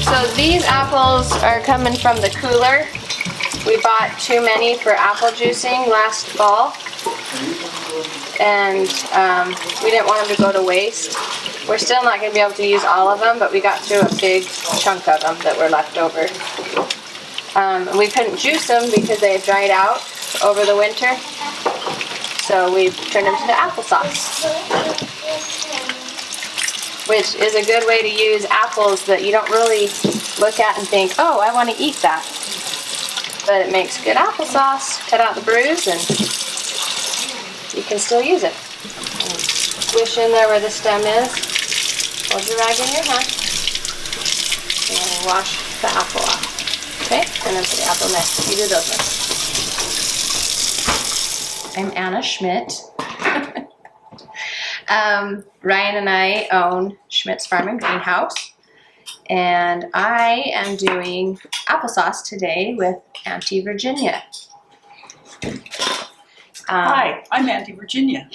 So these apples are coming from the cooler. We bought too many for apple juicing last fall. And we didn't want them to go to waste. We're still not going to be able to use all of them, but we got through a big chunk of them that were left over. We couldn't juice them because they had dried out over the winter. So we turned them to the applesauce, which is a good way to use apples that you don't really look at and think, oh, I want to eat that. But it makes good applesauce. Cut out the bruise and you can still use it. Swish in there where the stem is. Hold your rag in your hand. And wash the apple off. Okay? And then put the apple next. You do those ones. I'm Anna Schmidt. Ryan and I own Schmidt's Farm and Greenhouse. And I am doing applesauce today with Auntie Virginia. Hi, I'm Auntie Virginia.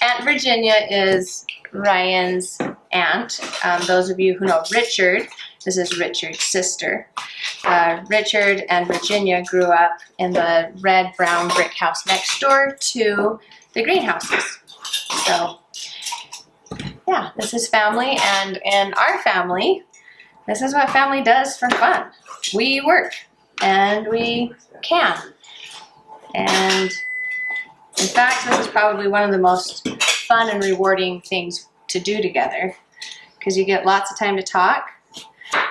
Aunt Virginia is Ryan's aunt. Those of you who know Richard, this is Richard's sister. Richard and Virginia grew up in the red-brown brick house next door to the greenhouses. So, yeah, this is family, and in our family, this is what family does for fun. We work, and we can. And in fact, this is probably one of the most fun and rewarding things to do together because you get lots of time to talk,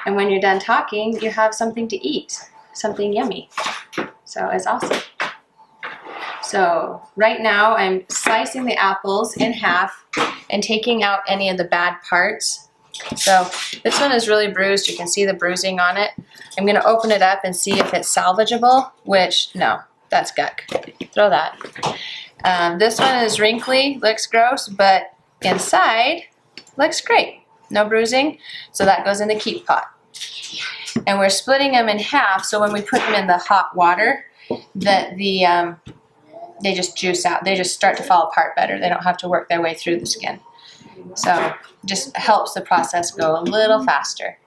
and when you're done talking, you have something to eat, something yummy. So it's awesome. So right now I'm slicing the apples in half and taking out any of the bad parts. So this one is really bruised. You can see the bruising on it. I'm going to open it up and see if it's salvageable, which no. That's guck. Throw that. This one is wrinkly, looks gross, but inside looks great. No bruising, so that goes in the keep pot. And we're splitting them in half, so when we put them in the hot water, that they just juice out. They just start to fall apart better. They don't have to work their way through the skin. So just helps the process go a little faster.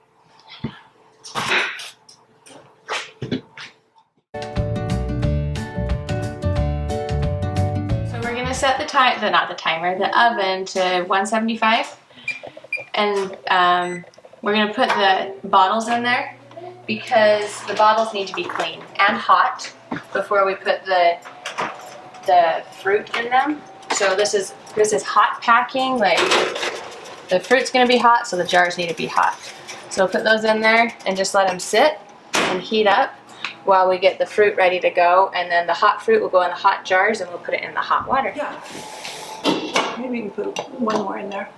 Set the oven to 175, and we're going to put the bottles in there because the bottles need to be clean and hot before we put the fruit in them. So this is hot packing. Like the fruit's going to be hot, so the jars need to be hot. So we'll put those in there and just let them sit and heat up while we get the fruit ready to go, and then the hot fruit will go in the hot jars and we'll put it in the hot water. Yeah. Maybe we can put one more in there.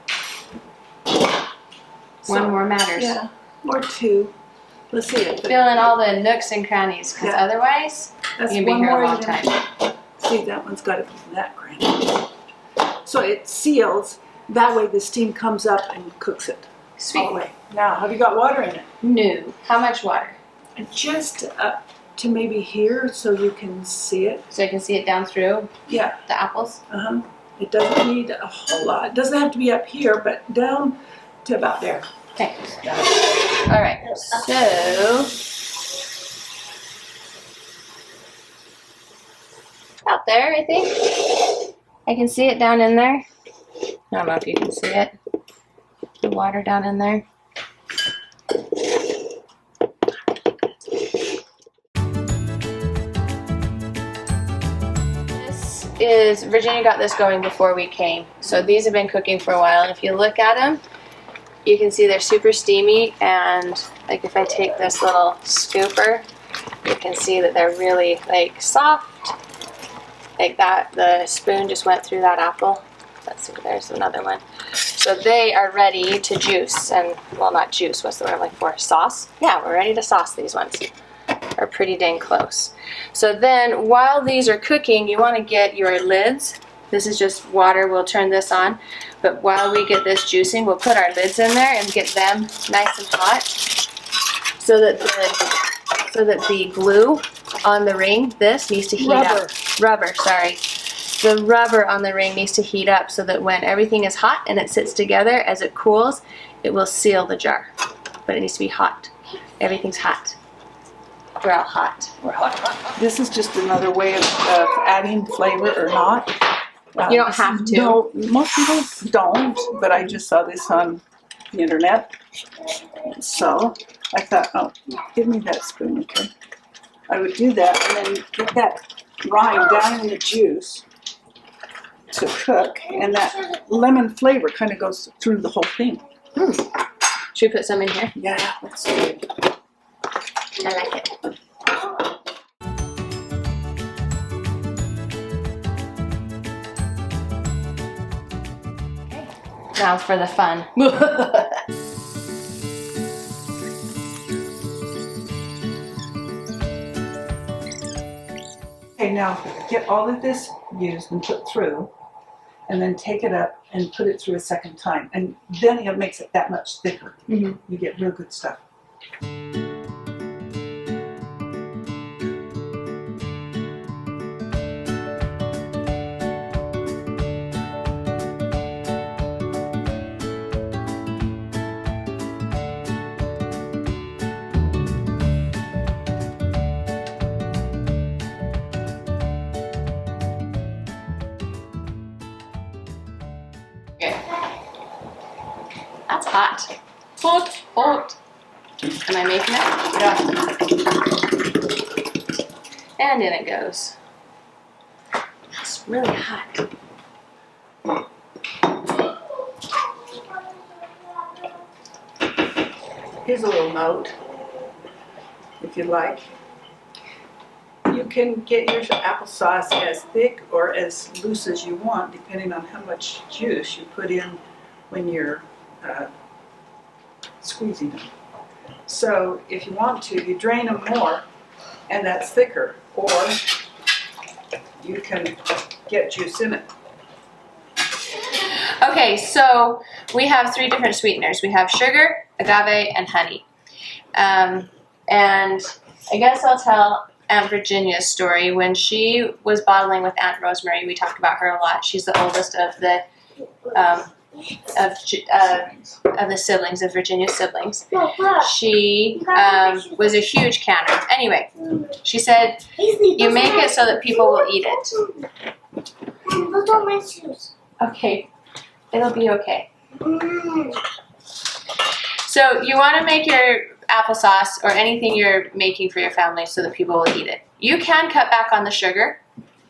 One more matters. Yeah, or two. Let's see it. Fill in all the nooks and crannies, because otherwise that's you'll be here a long time. See, that one's got to be that cranny. So it seals. That way the steam comes up and cooks it. Sweet. All the way. Now, have you got water in it? No. How much water? Just up to maybe here so you can see it. So you can see it down through the apples? Uh-huh. It doesn't need a whole lot. It doesn't have to be up here, but down to about there. Okay. All right. So about there, I think. I can see it down in there. I don't know if you can see it. The water down in there. Virginia got this going before we came. So these have been cooking for a while, and if you look at them, you can see they're super steamy, and like if I take this little scooper, you can see that they're really like soft. Like that, the spoon just went through that apple. Let's see, there's another one. So they are ready to juice, and well, not juice, what's the word I'm looking for? Sauce? Yeah, we're ready to sauce these ones. Are pretty dang close. So then while these are cooking, you want to get your lids. This is just water. We'll turn this on. But while we get this juicing, we'll put our lids in there and get them nice and hot so that the glue on the ring, this needs to heat up. Rubber, sorry. the rubber on the ring needs to heat up so that when everything is hot and it sits together, as it cools, it will seal the jar. But it needs to be hot. Everything's hot. We're all hot. We're hot. This is just another way of adding flavor or not. You don't have to. No, most people don't, but I just saw this on the internet. So I thought, oh, give me that spoon, okay? I would do that and then get that rind down in the juice to cook, and that lemon flavor kind of goes through the whole thing. Should we put some in here? Yeah, let's do it. I like it. Okay. Now for the fun. Okay, now get all of this used and put through, and then take it up and put it through a second time, and then it makes it that much thicker. You get real good stuff. Okay. That's hot. Hot, hot. Am I making it? Yeah. And in it goes. That's really hot. Here's a little note, if you like. You can get your applesauce as thick or as loose as you want, depending on how much juice you put in when you're squeezing them. So if you want to, you drain them more, and that's thicker, or you can get juice in it. Okay, so we have 3 different sweeteners. We have sugar, agave, and honey. And I guess I'll tell Aunt Virginia's story. When she was bottling with Aunt Rosemary, we talk about her a lot. She's the oldest of the siblings, of Virginia's siblings. She was a huge canner. Anyway, she said, you make it so that people will eat it. Those are my shoes. Okay, it'll be okay. So you want to make your applesauce or anything you're making for your family so that people will eat it. You can cut back on the sugar,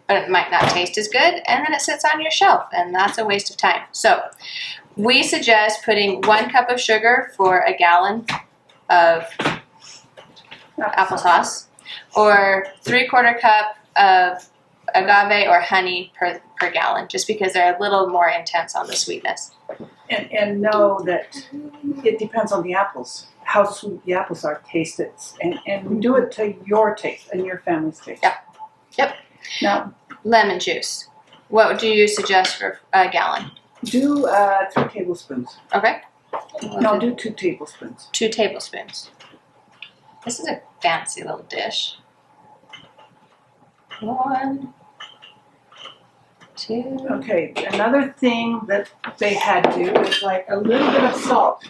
but it might not taste as good, and then it sits on your shelf, and that's a waste of time. So we suggest putting 1 cup of sugar for a gallon of applesauce, or 3/4 cup of agave or honey per gallon, just because they're a little more intense on the sweetness. And know that it depends on the apples, how sweet the apples are, taste it, and do it to your taste and your family's taste. Yep. Now, Lemon juice. What do you suggest for a gallon? do 3 tablespoons. Okay. No, do 2 tablespoons. 2 tablespoons. This is a fancy little dish. 1, 2. Okay, another thing that they had to do is like a little bit of salt.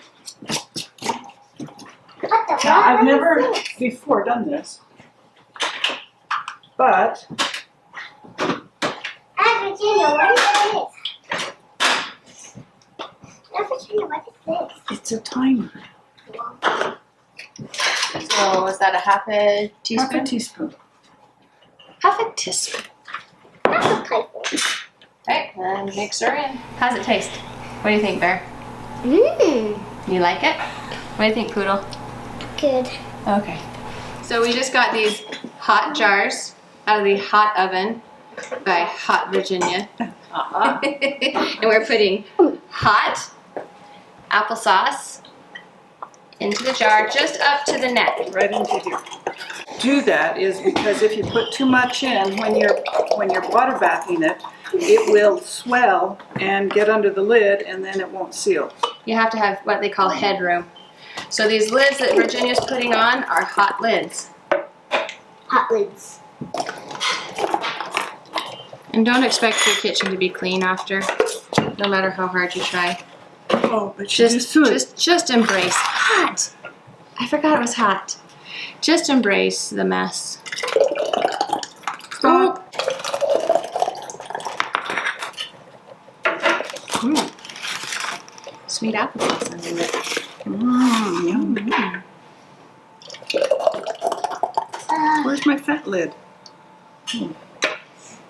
Now, I've never before done this, but Aunt Virginia, what is this? Aunt Virginia, what is this? it's a timer. So was that a half a teaspoon? Half a teaspoon. Half a teaspoon. That's a typo. Okay, and mix her in. How's it taste? What do you think, Bear? Mmm. You like it? What do you think, Poodle? Good. Okay. So we just got these hot jars out of the hot oven by Hot Virginia. And we're putting hot applesauce into the jar, just up to the neck. Right into here. Do that is because if you put too much in when you're water bathing it, it will swell and get under the lid, and then it won't seal. You have to have what they call headroom. So these lids that Virginia's putting on are hot lids. Hot lids. And don't expect your kitchen to be clean after, no matter how hard you try. Oh, but you Just embrace. Hot! I forgot it was hot. Just embrace the mess. Stop. Sweet applesauce under it. Yum. Where's my fat lid?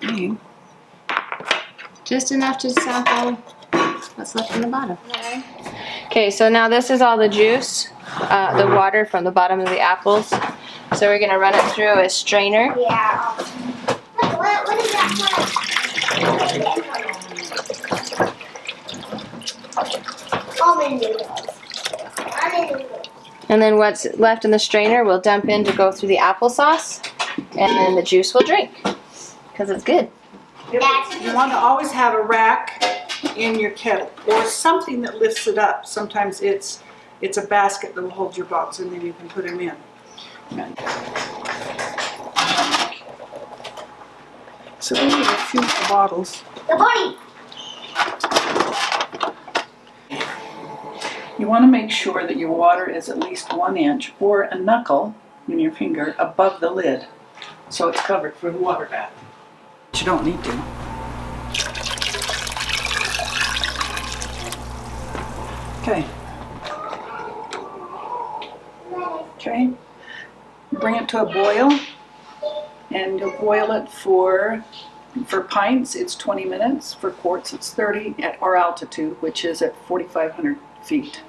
Dang. Just enough to sample what's left in the bottom. Okay, so now this is all the juice, the water from the bottom of the apples. So we're gonna run it through a strainer. Yeah. What is that one? Almond noodles. Almond noodles. And then what's left in the strainer we'll dump in to go through the applesauce, and then the juice will drink, because it's good. You want to always have a rack in your kettle or something that lifts it up. Sometimes it's a basket that will hold your box and then you can put them in. So we need a few bottles. The body. You want to make sure that your water is at least 1 inch or a knuckle in your finger above the lid, so it's covered for the water bath. But you don't need to. Okay. Okay. Bring it to a boil, and you'll boil it for pints it's 20 minutes, for quarts it's 30 at our altitude, which is at 4,500 feet.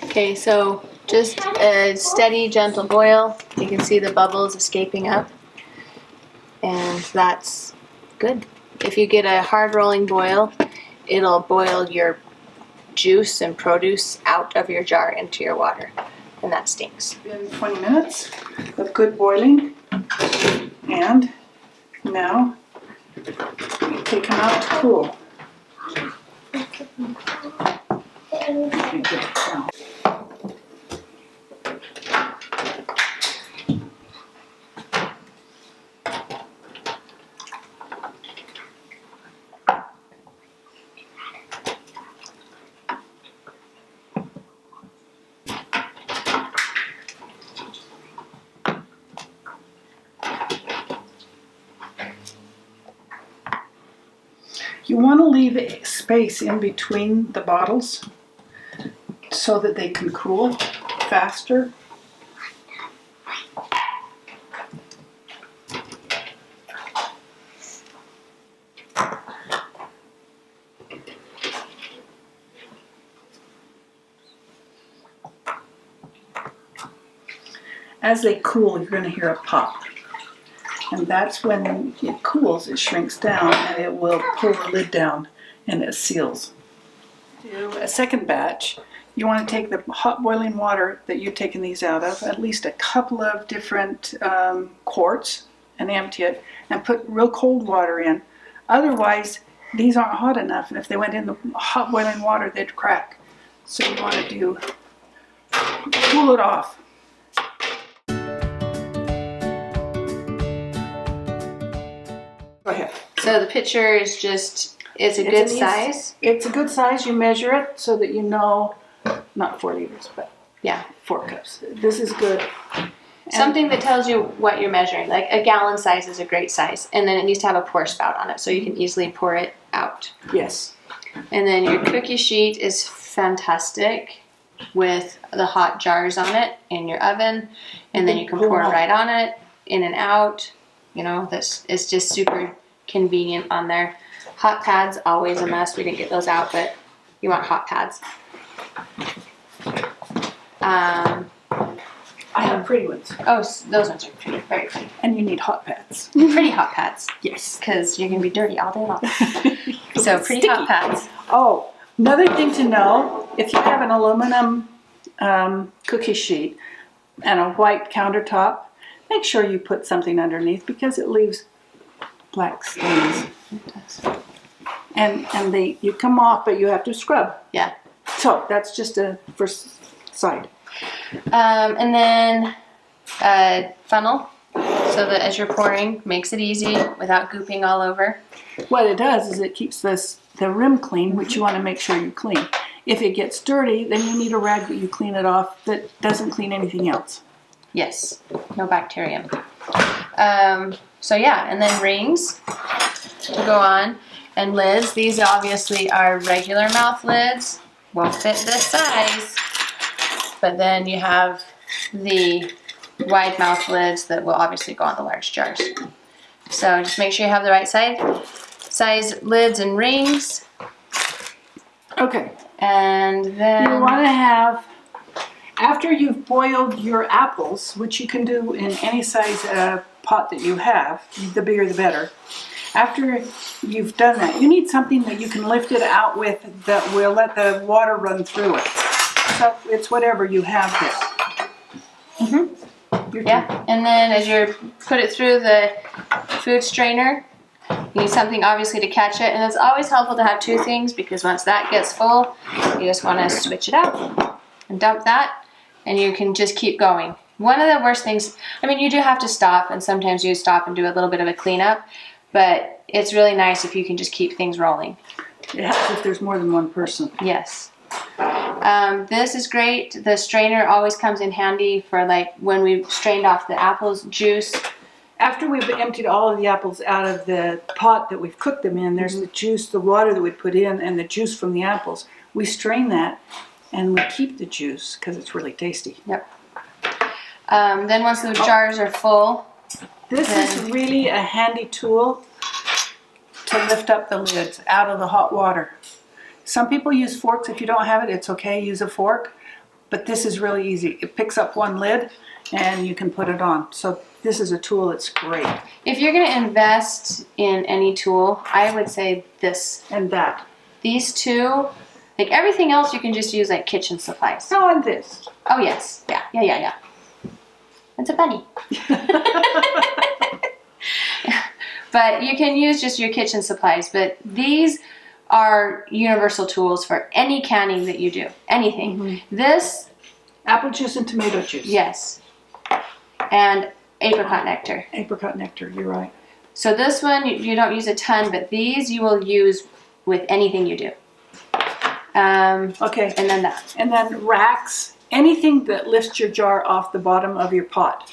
Okay, so just a steady, gentle boil. You can see the bubbles escaping up, and that's good. If you get a hard rolling boil, it'll boil your juice and produce out of your jar into your water, and that stinks. Been 20 minutes of good boiling, and now you take them out to cool. You want to leave a space in between the bottles so that they can cool faster. As they cool, you're going to hear a pop. And that's when it cools, it shrinks down, and it will pull the lid down, and it seals. Do a second batch. You want to take the hot boiling water that you've taken these out of, at least a couple of different quarts, and empty it, and put real cold water in. Otherwise, these aren't hot enough, and if they went in the hot boiling water, they'd crack. So you want to cool it off. Go ahead. So the pitcher is it's a good size. It's a good size. You measure it so that you know, not 4 liters, but Yeah. 4 cups. This is good. Something that tells you what you're measuring. Like a gallon size is a great size, and then it needs to have a pour spout on it so you can easily pour it out. Yes. And then your cookie sheet is fantastic with the hot jars on it in your oven, and then you can pour it right on it, in and out. You know, this is just super convenient on there. Hot pads, always a must. We didn't get those out, but you want hot pads. I have pretty ones. Oh, those ones are pretty, very pretty. And you need hot pads. Pretty hot pads, Yes. because you're going to be dirty all day long. So pretty Sticky. hot pads. Oh, another thing to know, if you have an aluminum cookie sheet and a white countertop, make sure you put something underneath because it leaves black stains. And you come off, but you have to scrub. Yeah. So that's just a first side. And then funnel. so that as you're pouring, makes it easy without gooping all over. What it does is it keeps the rim clean, which you want to make sure you clean. If it gets dirty, then you need a rag that you clean it off that doesn't clean anything else. Yes, no bacterium. So yeah, and then rings to go on, and lids. These obviously are regular mouth lids, won't fit this size, but then you have the wide mouth lids that will obviously go on the large jars. So just make sure you have the right size lids and rings. Okay. And then You want to have, after you've boiled your apples, which you can do in any size pot that you have, the bigger the better. After you've done that, you need something that you can lift it out with that will let the water run through it. So it's whatever you have there. yeah, and then as you put it through the food strainer, you need something obviously to catch it, and it's always helpful to have two things because once that gets full, you just want to switch it out and dump that, and you can just keep going. One of the worst things, I mean, you do have to stop, and sometimes you stop and do a little bit of a cleanup, but it's really nice if you can just keep things rolling. It helps if there's more than one person. Yes. This is great. The strainer always comes in handy for like when we've strained off the apples juice. After we've emptied all of the apples out of the pot that we've cooked them in, there's the juice, the water that we put in, and the juice from the apples. We strain that, and we keep the juice because it's really tasty. Yep. Then once the jars are full, This is really a handy tool to lift up the lids out of the hot water. Some people use forks. If you don't have it, it's okay, use a fork. But this is really easy. It picks up one lid and you can put it on. So this is a tool that's great. if you're going to invest in any tool, I would say this. And that. These two, like everything else you can just use like kitchen supplies. Oh, and this. Oh yes, yeah. It's a bunny. But you can use just your kitchen supplies, but these are universal tools for any canning that you do, anything. This, Apple juice and tomato juice. yes, and apricot nectar. Apricot nectar, you're right. So this one, you don't use a ton, but these you will use with anything you do. Okay. And then that. And then racks, anything that lifts your jar off the bottom of your pot.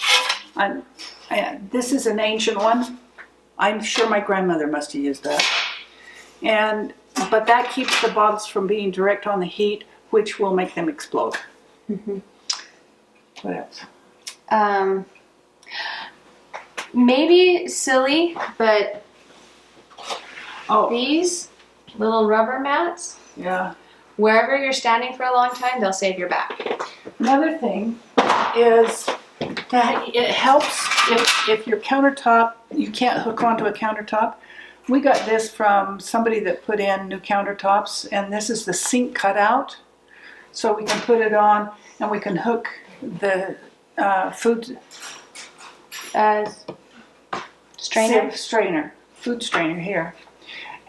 This is an ancient one. I'm sure my grandmother must have used that. But that keeps the bottles from being direct on the heat, which will make them explode. What else? Maybe silly, but Oh, these little rubber mats, yeah. wherever you're standing for a long time, they'll save your back. Another thing is that it helps if your countertop, you can't hook onto a countertop. We got this from somebody that put in new countertops, and this is the sink cutout. So we can put it on and we can hook the food Strainer. food strainer here.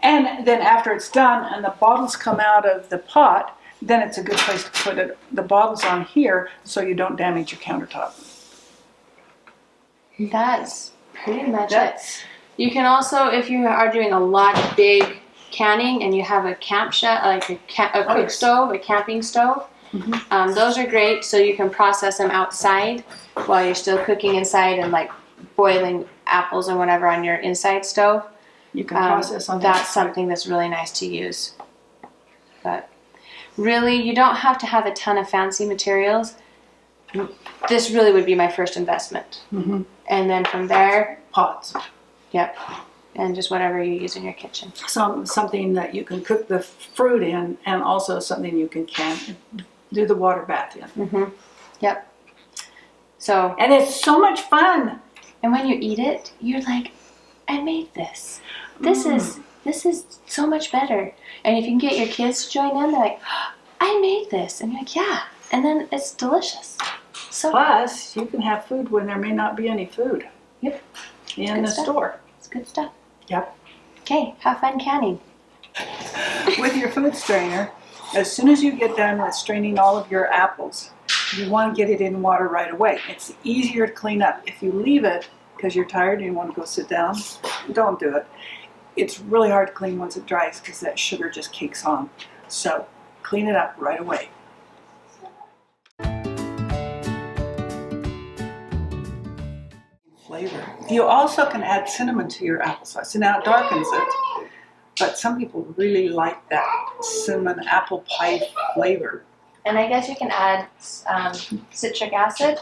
And then after it's done and the bottles come out of the pot, then it's a good place to put the bottles on here so you don't damage your countertop. That's pretty much it. You can also, if you are doing a lot of big canning and you have a camp like a cook stove, a camping stove, those are great so you can process them outside while you're still cooking inside and like boiling apples or whatever on your inside stove. You can process on That's something that's really nice to use. But really, you don't have to have a ton of fancy materials. This really would be my first investment. And then from there, pots. Yep. And just whatever you use in your kitchen. Something that you can cook the fruit in, and also something you can do the water bath in. Yep. So. And it's so much fun. And when you eat it, you're like, I made this. This is so much better. And if you can get your kids to join in, they're like, I made this. And you're like, yeah. And then it's delicious. So plus, you can have food when there may not be any food. Yep. In the store. It's good stuff. Yep. Okay, have fun canning. With your food strainer, as soon as you get done with straining all of your apples, you want to get it in water right away. It's easier to clean up. If you leave it, because you're tired and you want to go sit down, don't do it. It's really hard to clean once it dries because that sugar just cakes on. So clean it up right away. Flavor. You also can add cinnamon to your applesauce. Now it darkens it, but some people really like that cinnamon apple pie flavor. And I guess you can add citric acid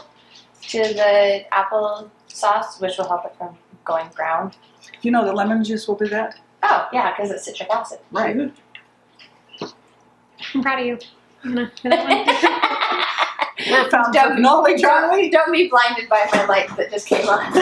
to the apple sauce, which will help it from going brown. You know the lemon juice will do that? Oh, yeah, because it's citric acid. Right. I'm proud of you. We're fountains of knowledge, aren't we? Don't be blinded by my light that just came on.